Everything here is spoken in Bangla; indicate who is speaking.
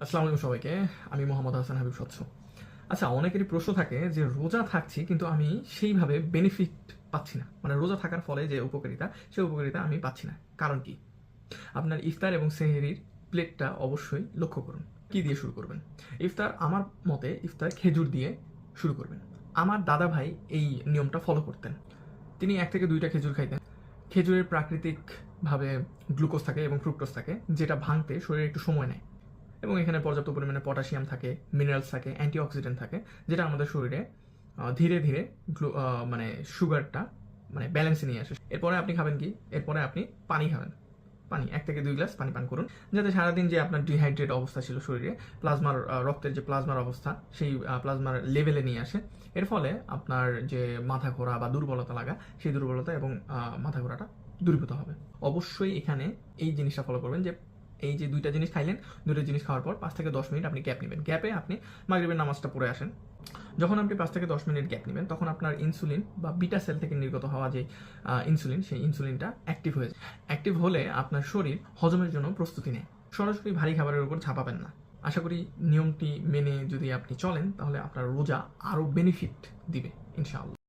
Speaker 1: আসসালামু আলাইকুম সবাইকে। আমি মোহাম্মদ হাসান হাবিব স্বচ্ছ। আচ্ছা, অনেকেরই প্রশ্ন থাকে যে রোজা থাকছি কিন্তু আমি সেইভাবে বেনিফিট পাচ্ছি না, মানে রোজা থাকার ফলে যে উপকারিতা সেই উপকারিতা আমি পাচ্ছি না। কারণ কি? আপনার ইফতার এবং সেহরির প্লেটটা অবশ্যই লক্ষ্য করুন। কি দিয়ে শুরু করবেন? ইফতার আমার মতে ইফতার খেজুর দিয়ে শুরু করবেন। আমার দাদা ভাই এই নিয়মটা ফলো করতেন। তিনি ১ থেকে ২টা খেজুর খাইতেন। খেজুরের প্রাকৃতিকভাবে গ্লুকোজ থাকে এবং ফ্রুক্টোজ থাকে, যেটা ভাঙতে শরীরে একটু সময় নেয়। এবং এখানে পর্যাপ্ত পরিমাণে পটাশিয়াম থাকে, মিনারেলস থাকে, অ্যান্টিঅক্সিডেন্ট থাকে, যেটা আমাদের শরীরে ধীরে ধীরে মানে সুগারটা মানে ব্যালেন্সে নিয়ে আসে। এরপরে আপনি খাবেন কি? এরপরে আপনি পানি খাবেন। পানি ১ থেকে ২ গ্লাস পানি পান করুন, যাতে সারাদিন যে আপনার ডিহাইড্রেট অবস্থা ছিল শরীরে, প্লাজমার রক্তের যে প্লাজমার অবস্থা সেই প্লাজমার লেভেলে নিয়ে আসে। এর ফলে আপনার যে মাথা ঘোরা বা দুর্বলতা লাগা সেই দুর্বলতা এবং মাথা ঘোরাটা দূরীভূত হবে। অবশ্যই এখানে এই জিনিসটা ফলো করবেন যে এই যে ২টা জিনিস খাইলেন, ২টা জিনিস খাওয়ার পর ৫ থেকে ১০ মিনিট আপনি গ্যাপ নেবেন। গ্যাপে আপনি মাগরিবের নামাজটা পড়ে আসেন। যখন আপনি ৫ থেকে ১০ মিনিট গ্যাপ নেবেন, তখন আপনার ইনসুলিন বা বিটা সেল থেকে নির্গত হওয়া যে ইনসুলিন, সেই ইনসুলিনটা অ্যাক্টিভ হয়ে যায়। অ্যাক্টিভ হলে আপনার শরীর হজমের জন্য প্রস্তুতি নেয়। সরাসরি ভারী খাবারের উপর ঝাঁপাবেন না। আশা করি নিয়মটি মেনে যদি আপনি চলেন, তাহলে আপনার রোজা আরও বেনিফিট দিবে ইনশাআল্লাহ।